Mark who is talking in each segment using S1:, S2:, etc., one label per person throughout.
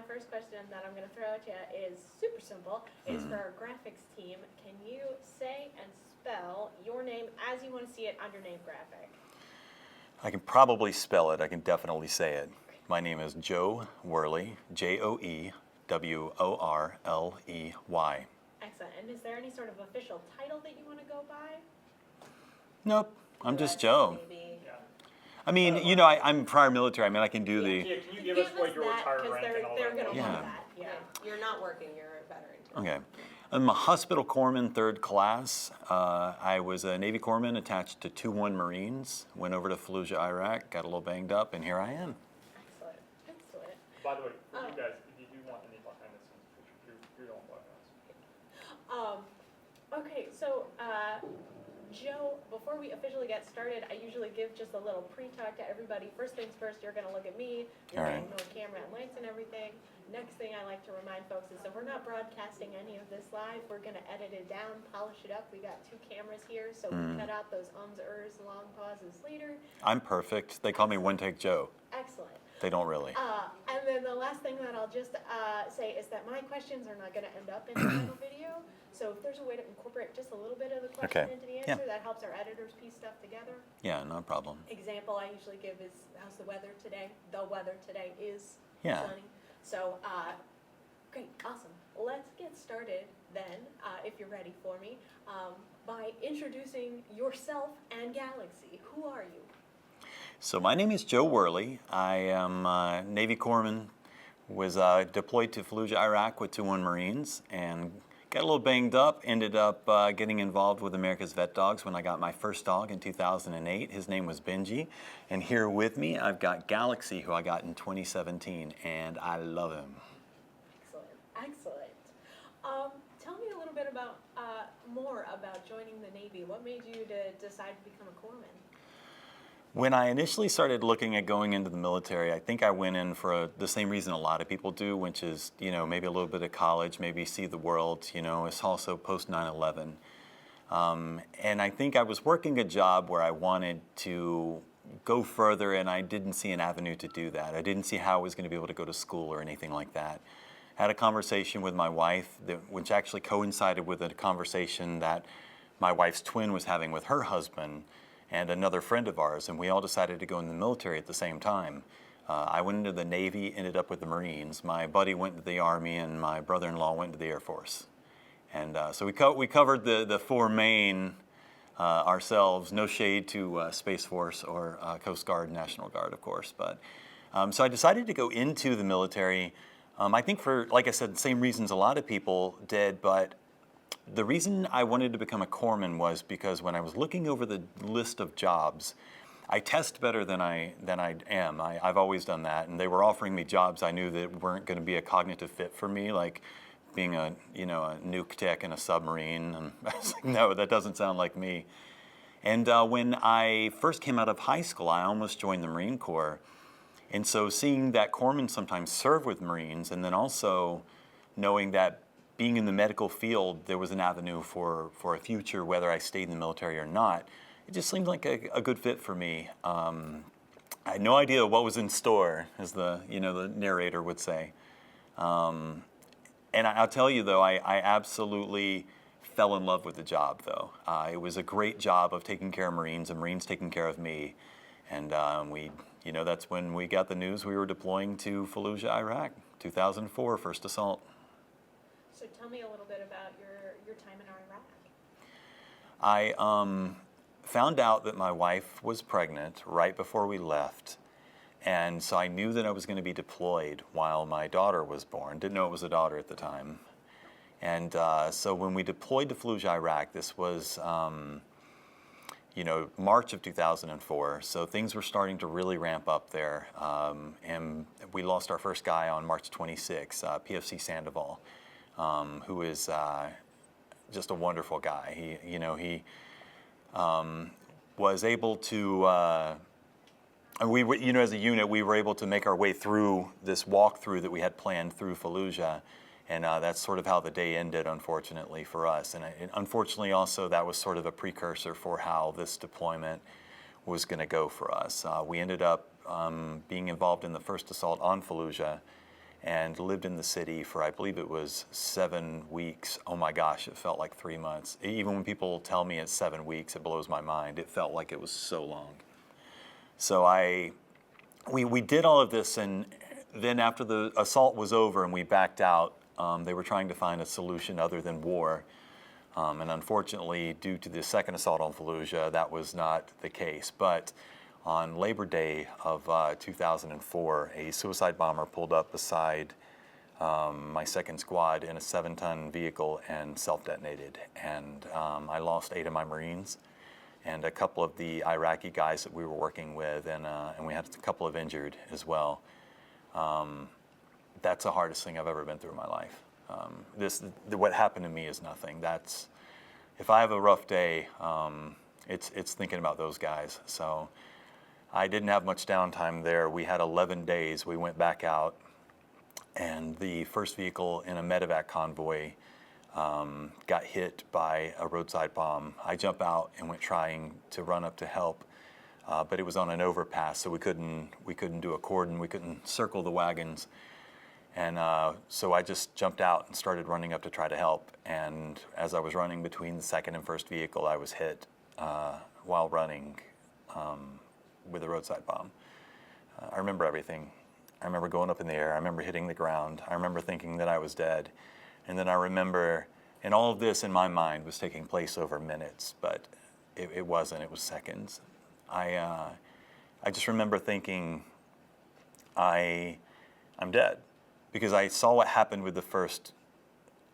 S1: my first question that I'm going to throw at you is super simple. It's for our graphics team. Can you say and spell your name as you want to see it on your name graphic?
S2: I can probably spell it. I can definitely say it. My name is Joe Worley, Joeworley.
S1: Excellent. And is there any sort of official title that you want to go by?
S2: Nope, I'm just Joe.
S1: Maybe.
S2: I mean, you know, I'm prior military. I mean, I can do the...
S3: Can you give us what your retired rank and all
S1: they're
S3: that?
S1: going to want that.
S4: Yeah. You're not working, you're a veteran too.
S2: Okay. I'm a hospital corpsman, 3rd class. I was a Navy corpsman attached to 2-1 Marines. Went over to Fallujah, Iraq, got a little banged up, and here I am.
S1: Excellent. Excellent.
S3: By the way, for you guys, if you do want any behind the scenes pictures, you're the one
S1: Okay, so Joe, before we officially get started, I usually give just a little pre-talk to everybody. First things first, you're going to look at me. You're going to ignore camera and lights and everything. Next thing I like to remind folks is that we're not broadcasting any of this live. We're going to edit it down, polish it up. We got 2 cameras here, so we cut out those ums, ers, long pauses later.
S2: I'm perfect. They call me One Take Joe.
S1: Excellent.
S2: They don't really.
S1: And then the last thing that I'll just say is that my questions are not going to end up in the final video. So if there's a way to incorporate just a little bit of the question into the answer, that helps our editors piece stuff together.
S2: Yeah, no problem.
S1: Example I usually give is, how's the weather today? The weather today is
S2: Yeah.
S1: sunny. So, great, awesome. Let's get started then, if you're ready for me, by introducing yourself and Galaxie. Who are you?
S2: So my name is Joe Worley. I am a Navy corpsman, was deployed to Fallujah, Iraq with 2-1 Marines, and got a little banged up, ended up getting involved with America's VetDogs when I got my first dog in 2008. His name was Benji. And here with me, I've got Galaxie, who I got in 2017, and I love him.
S1: Excellent, excellent. Tell me a little bit about, more about joining the Navy. What made you to decide to become a corpsman?
S2: When I initially started looking at going into the military, I think I went in for the same reason a lot of people do, which is, you know, maybe a little bit of college, maybe see the world, you know. It's also post 9/11. And I think I was working a job where I wanted to go further, and I didn't see an avenue to do that. I didn't see how I was going to be able to go to school or anything like that. Had a conversation with my wife, which actually coincided with a conversation that my wife's twin was having with her husband and another friend of ours, and we all decided to go in the military at the same time. I went into the Navy, ended up with the Marines. My buddy went into the Army, and my brother-in-law went to the Air Force. And so we covered the 4 main ourselves. No shade to Space Force or Coast Guard, National Guard, of course. But so I decided to go into the military. I think for, like I said, the same reasons a lot of people did, but the reason I wanted to become a corpsman was because when I was looking over the list of jobs, I test better than I am. I've always done that, and they were offering me jobs I knew that weren't going to be a cognitive fit for me, like being a nuke tech in a submarine. And I was like, no, that doesn't sound like me. And when I first came out of high school, I almost joined the Marine Corps. And so seeing that corpsmen sometimes serve with Marines, and then also knowing that being in the medical field, there was an avenue for a future, whether I stayed in the military or not, it just seemed like a good fit for me. I had no idea what was in store, as the narrator would say. And I'll tell you though, I absolutely fell in love with the job though. It was a great job of taking care of Marines and Marines taking care of me. And that's when we got the news we were deploying to Fallujah, Iraq, 2004, first assault.
S1: So tell me a little bit about your time in Iraq.
S2: I found out that my wife was pregnant right before we left. And so I knew that I was going to be deployed while my daughter was born. Didn't know it was a daughter at the time. And so when we deployed to Fallujah, Iraq, this was, March of 2004. So things were starting to really ramp up there. And we lost our first guy on March 26, PFC Sandoval. Who is just a wonderful guy. He was able to, as a unit, we were able to make our way through this walkthrough that we had planned through Fallujah, and that's sort of how the day ended, unfortunately, for us. And unfortunately, also, that was sort of a precursor for how this deployment was going to go for us. We ended up being involved in the first assault on Fallujah. and lived in the city for, I believe it was 7 weeks. Oh my gosh, it felt like 3 months. Even when people tell me it's 7 weeks, it blows my mind. It felt like it was so long. So we did all of this, and then after the assault was over and we backed out, they were trying to find a solution other than war. And unfortunately, due to the second assault on Fallujah, that was not the case. But on Labor Day of 2004, a suicide bomber pulled up beside my second squad in a 7-ton vehicle and self-detonated. And I lost 8 of my Marines and a couple of the Iraqi guys that we were working with, and we had a couple of injured as well. That's the hardest thing I've ever been through in my life. What happened to me is nothing. If I have a rough day, it's thinking about those guys. So I didn't have much downtime there. We had 11 days. We went back out, and the first vehicle in a medevac convoy got hit by a roadside bomb. I jumped out and went trying to run up to help, but it was on an overpass, so we couldn't do a cordon. We couldn't circle the wagons. And so I just jumped out and started running up to try to help. And as I was running between the second and first vehicle, I was hit while running with a roadside bomb. I remember everything. I remember going up in the air. I remember hitting the ground. I remember thinking that I was dead. And then I remember, and all of this in my mind was taking place over minutes, but it wasn't. It was seconds. I just remember thinking, I'm dead. Because I saw what happened with the first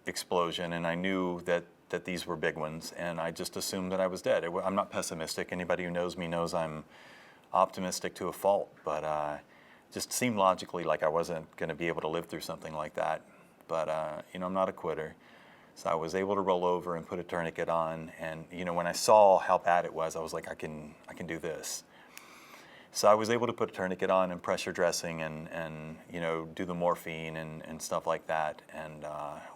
S2: explosion, and I knew that these were big ones, and I just assumed that I was dead. I'm not pessimistic. Anybody who knows me knows I'm optimistic to a fault, but just seemed logically like I wasn't going to be able to live through something like that. But I'm not a quitter, so I was able to roll over and put a tourniquet on, and when I saw how bad it was, I was like, I can do this. So I was able to put a tourniquet on and pressure dressing and do the morphine and stuff like that, and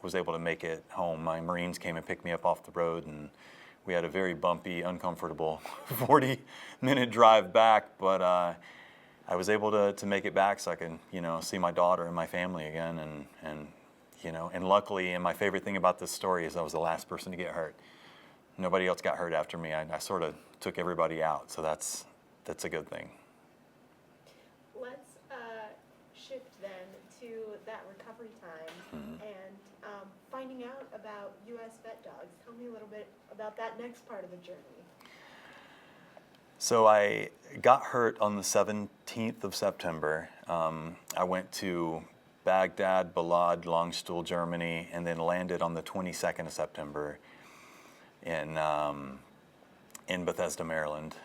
S2: was able to make it home. My Marines came and picked me up off the road, and we had a very bumpy, uncomfortable 40-minute drive back, but I was able to make it back so I could see my daughter and my family again, and luckily, and my favorite thing about this story is I was the last person to get hurt. Nobody else got hurt after me. I sort of took everybody out, so that's a good thing.
S1: Let's shift then to that recovery time and finding out about U.S. VetDogs. Tell me a little bit about that next part of the journey.
S2: So I got hurt on the 17th of September. I went to Baghdad, Balad, Langstuhl, Germany, and then landed on the 22nd of September in Bethesda, Maryland.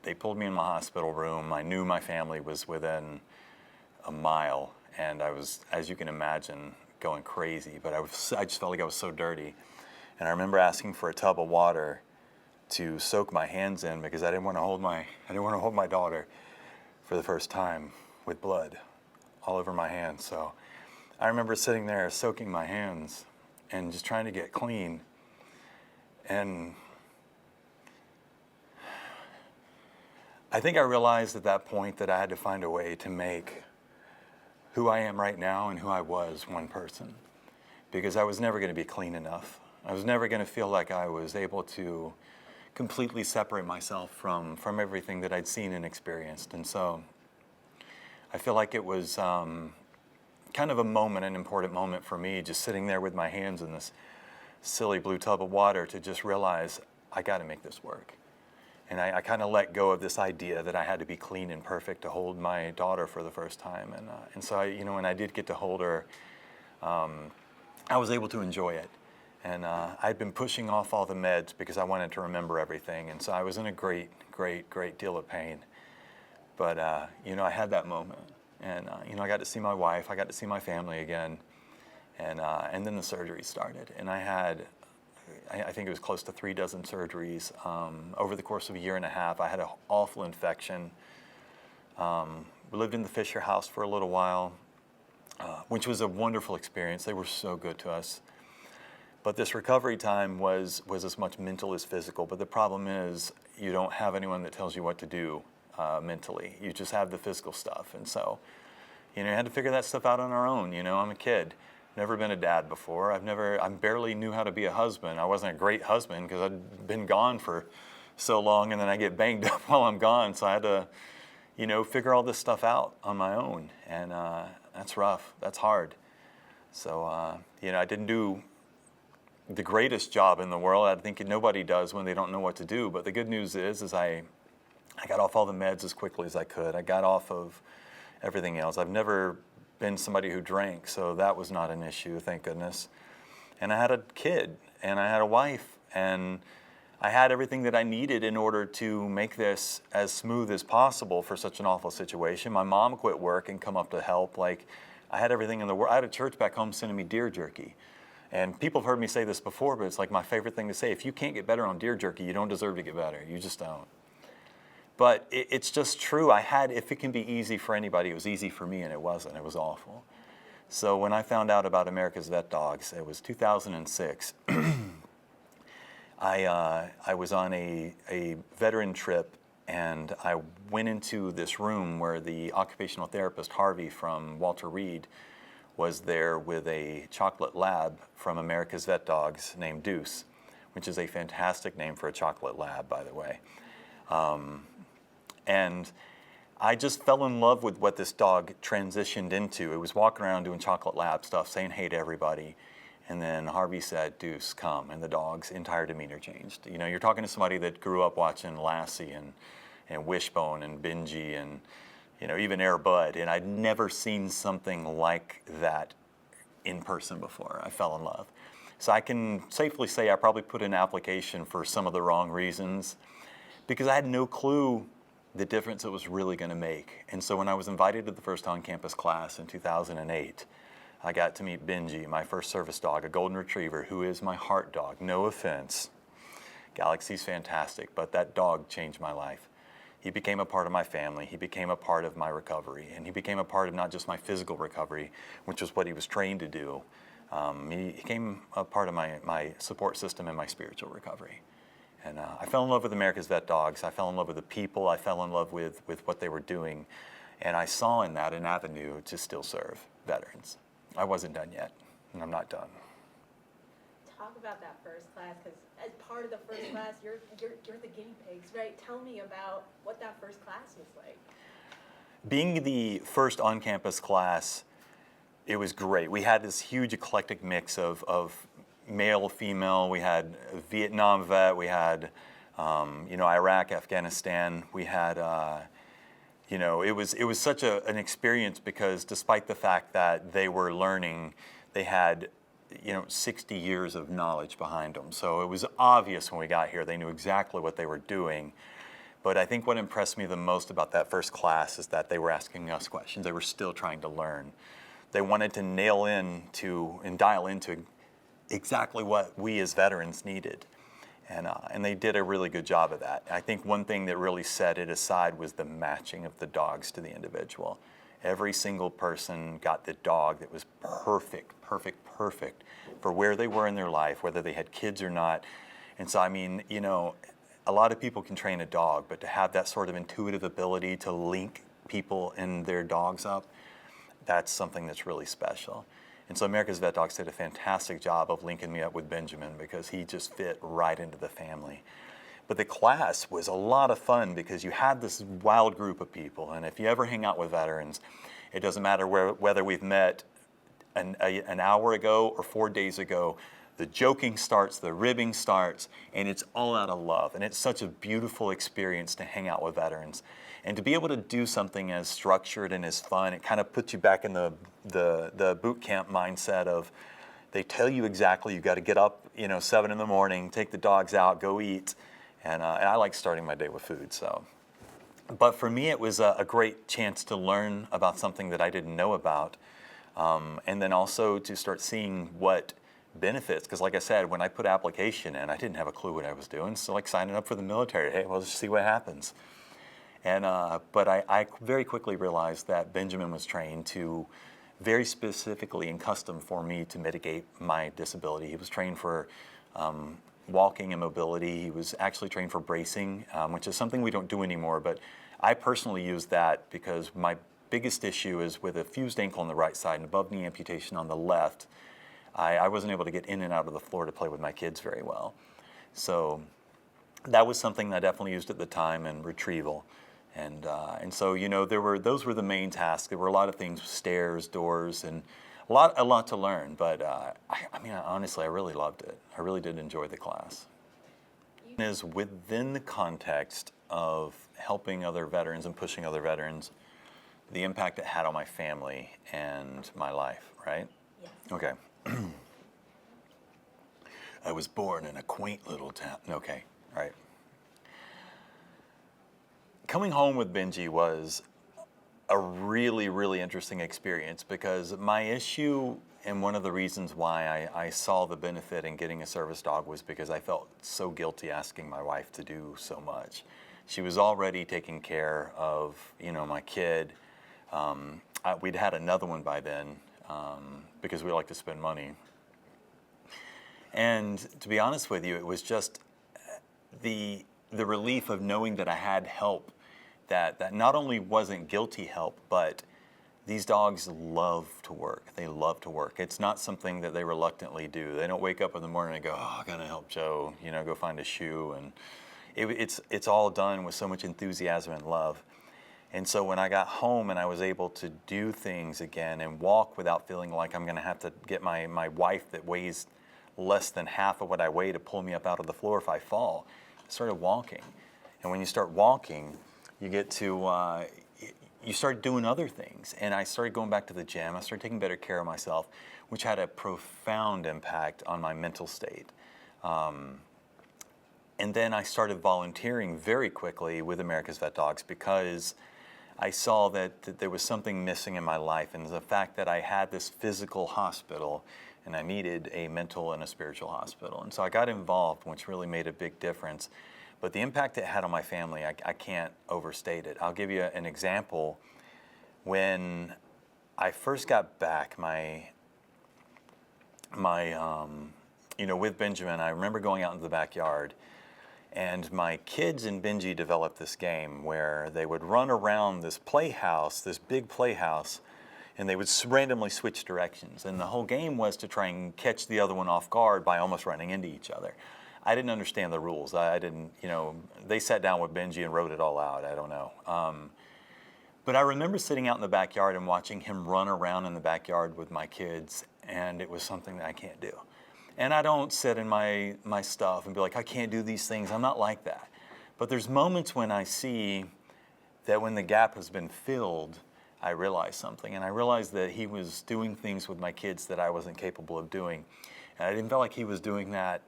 S2: They pulled me in my hospital room. I knew my family was within a mile, and I was, as you can imagine, going crazy. But I just felt like I was so dirty. And I remember asking for a tub of water to soak my hands in because I didn't want to hold my daughter for the first time with blood all over my hands. So I remember sitting there soaking my hands and just trying to get clean. And I think I realized at that point that I had to find a way to make who I am right now and who I was one person, because I was never going to be clean enough. I was never going to feel like I was able to completely separate myself from everything that I'd seen and experienced. And so I feel like it was kind of a moment, an important moment for me, just sitting there with my hands in this silly blue tub of water to just realize I got to make this work. And I kind of let go of this idea that I had to be clean and perfect to hold my daughter for the first time. And so when I did get to hold her, I was able to enjoy it. And I'd been pushing off all the meds because I wanted to remember everything. And so I was in a great deal of pain. But, I had that moment. And, I got to see my wife. I got to see my family again. And then the surgery started. And I think it was close to 3 dozen surgeries over the course of a year and a half. I had an awful infection. We lived in the Fisher house for a little while, which was a wonderful experience. They were so good to us. But this recovery time was as much mental as physical. But the problem is you don't have anyone that tells you what to do mentally. You just have the physical stuff. And so You know, I had to figure that stuff out on our own. You know, I'm a kid. Never been a dad before. I barely knew how to be a husband. I wasn't a great husband because I'd been gone for so long, and then I get banged up while I'm gone. So I had to, you know, figure all this stuff out on my own. And that's rough. That's hard. So, you know, I didn't do the greatest job in the world. I think nobody does when they don't know what to do. But the good news is I got off all the meds as quickly as I could. I got off of everything else. I've never been somebody who drank, so that was not an issue, thank goodness. And I had a kid, and I had a wife, and I had everything that I needed in order to make this as smooth as possible for such an awful situation. My mom quit work and come up to help. Like, I had everything in the world. I had a church back home sending me deer jerky. And people have heard me say this before, but it's like my favorite thing to say. If you can't get better on deer jerky, you don't deserve to get better. You just don't. But it's just true. If it can be easy for anybody, it was easy for me, and it wasn't. It was awful. So when I found out about America's VetDogs, it was 2006. I was on a veteran trip, and I went into this room where the occupational therapist, Harvey from Walter Reed, was there with a chocolate lab from America's VetDogs named Deuce, which is a fantastic name for a chocolate lab, by the way. And I just fell in love with what this dog transitioned into. It was walking around doing chocolate lab stuff, saying hey to everybody. And then Harvey said, Deuce, come. And the dog's entire demeanor changed. You know, you're talking to somebody that grew up watching Lassie and Wishbone and Benji and, you know, even Air Bud. And I'd never seen something like that in person before. I fell in love. So I can safely say I probably put in an application for some of the wrong reasons because I had no clue the difference it was really going to make. And so when I was invited to the first on-campus class in 2008, I got to meet Benji, my first service dog, a golden retriever, who is my heart dog. No offense. Galaxie's fantastic, but that dog changed my life. He became a part of my family. He became a part of my recovery. And he became a part of not just my physical recovery, which was what he was trained to do. He became a part of my support system and my spiritual recovery. And I fell in love with America's VetDogs. I fell in love with the people. I fell in love with what they were doing. And I saw in that an avenue to still serve veterans. I wasn't done yet, and I'm not done.
S1: Talk about that first class, because as part of the first class, you're the guinea pigs, right? Tell me about what that first class was like.
S2: Being the first on-campus class, it was great. We had this huge eclectic mix of male, female. We had a Vietnam vet. We had, Iraq, Afghanistan. We had, it was such an experience because despite the fact that they were learning, they had, 60 years of knowledge behind them. So it was obvious when we got here. They knew exactly what they were doing. But I think what impressed me the most about that first class is that they were asking us questions. They were still trying to learn. They wanted to nail in and dial into exactly what we as veterans needed. And they did a really good job of that. I think one thing that really set it aside was the matching of the dogs to the individual. Every single person got the dog that was perfect for where they were in their life, whether they had kids or not. And so, a lot of people can train a dog, but to have that sort of intuitive ability to link people and their dogs up, that's something that's really special. And so America's VetDogs did a fantastic job of linking me up with Benjamin because he just fit right into the family. But the class was a lot of fun because you had this wild group of people. And if you ever hang out with veterans, it doesn't matter whether we've met an hour ago or 4 days ago, the joking starts, the ribbing starts, and it's all out of love. And it's such a beautiful experience to hang out with veterans. And to be able to do something as structured and as fun, it kind of puts you back in the boot camp mindset of they tell you exactly you got to get up, 7 in the morning, take the dogs out, go eat. And I like starting my day with food. So, but for me, it was a great chance to learn about something that I didn't know about. And then also to start seeing what benefits, because like I said, when I put application in, I didn't have a clue what I was doing. So like signing up for the military, hey, well, let's see what happens. And but I very quickly realized that Benjamin was trained to very specifically and custom for me to mitigate my disability. He was trained for walking and mobility. He was actually trained for bracing, which is something we don't do anymore. But I personally use that because my biggest issue is with a fused ankle on the right side and above knee amputation on the left. I wasn't able to get in and out of the floor to play with my kids very well. So that was something that I definitely used at the time, and retrieval. And so, you know, those were the main tasks. There were a lot of things, stairs, doors, and a lot to learn. But I mean, honestly, I really loved it. I really did enjoy the class. Is within the context of helping other veterans and pushing other veterans, the impact it had on my family and my life, right?
S4: Yes.
S2: Okay. I was born in a quaint little town. Okay, right. Coming home with Benji was a really, really interesting experience, because my issue, and one of the reasons why I saw the benefit in getting a service dog, was because I felt so guilty asking my wife to do so much. She was already taking care of, you know, my kid. We'd had another one by then, because we like to spend money. And to be honest with you, it was just the relief of knowing that I had help, that not only wasn't guilty help, but these dogs love to work. They love to work. It's not something that they reluctantly do. They don't wake up in the morning and go, oh, I gotta help Joe, you know, go find a shoe. And it's all done with so much enthusiasm and love. And so when I got home and I was able to do things again and walk without feeling like I'm gonna have to get my wife that weighs less than half of what I weigh to pull me up out of the floor if I fall, I started walking. And when you start walking, you get to, you start doing other things. And I started going back to the gym. I started taking better care of myself, which had a profound impact on my mental state. And then I started volunteering very quickly with America's VetDogs, because I saw that there was something missing in my life, and the fact that I had this physical hospital and I needed a mental and a spiritual hospital. And so I got involved, which really made a big difference. But the impact it had on my family, I can't overstate it. I'll give you an example. When I first got back, you know, with Benjamin, I remember going out into the backyard, and my kids and Benji developed this game where they would run around this playhouse, this big playhouse, and they would randomly switch directions. And the whole game was to try and catch the other one off guard by almost running into each other. I didn't understand the rules. I didn't, you know, they sat down with Benji and wrote it all out. I don't know. But I remember sitting out in the backyard and watching him run around in the backyard with my kids, and it was something that I can't do. And I don't sit in my stuff and be like, I can't do these things. I'm not like that. But there's moments when I see that when the gap has been filled, I realize something. And I realized that he was doing things with my kids that I wasn't capable of doing. And I didn't feel like he was doing that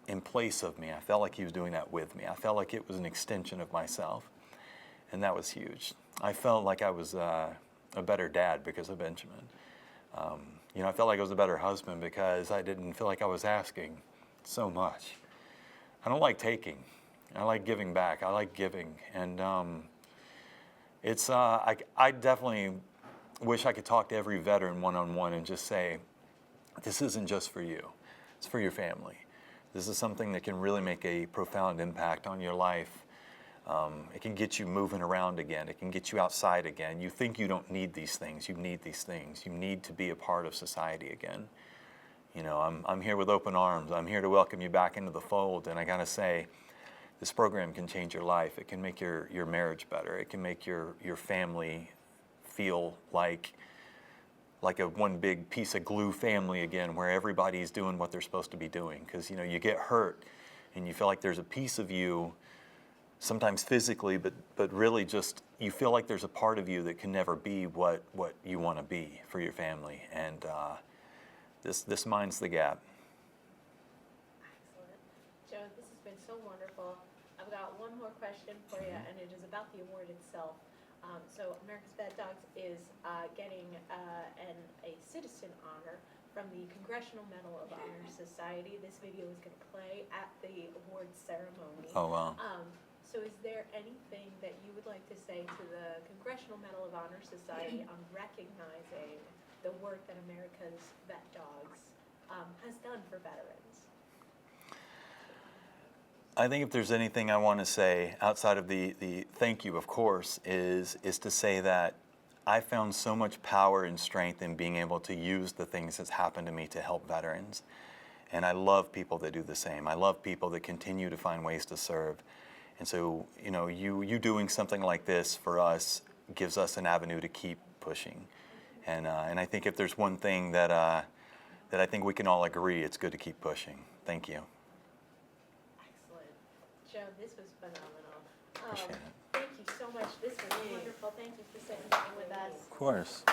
S2: in place of me. I felt like he was doing that with me. I felt like it was an extension of myself. And that was huge. I felt like I was a better dad because of Benjamin. You know, I felt like I was a better husband because I didn't feel like I was asking so much. I don't like taking. I like giving back. I like giving. And I definitely wish I could talk to every veteran one-on-one and just say, this isn't just for you. It's for your family. This is something that can really make a profound impact on your life. It can get you moving around again. It can get you outside again. You think you don't need these things. You need these things. You need to be a part of society again. You know, I'm here with open arms. I'm here to welcome you back into the fold. And I gotta say, this program can change your life. It can make your marriage better. It can make your family feel like a one big piece of glue family again, where everybody's doing what they're supposed to be doing. Because, you know, you get hurt and you feel like there's a piece of you, sometimes physically, but really just, you feel like there's a part of you that can never be what you want to be for your family. And this minds the gap.
S1: Excellent. Joe, this has been so wonderful. I've got one more question for you, and it is about the award itself. So America's VetDogs is getting a citizen honor from the Congressional Medal of Honor Society. This video is going to play at the awards ceremony.
S2: Oh, wow.
S1: So is there anything that you would like to say to the Congressional Medal of Honor Society on recognizing the work that America's VetDogs has done for veterans?
S2: I think if there's anything I want to say outside of the thank you, of course, is to say that I found so much power and strength in being able to use the things that's happened to me to help veterans. And I love people that do the same. I love people that continue to find ways to serve. And so, you know, you doing something like this for us gives us an avenue to keep pushing. And I think if there's one thing that I think we can all agree, it's good to keep pushing. Thank you.
S1: Excellent. Joe, this was phenomenal.
S2: Appreciate it.
S1: Thank you so much. This was wonderful. Thank you for sitting down with us.
S2: Of course.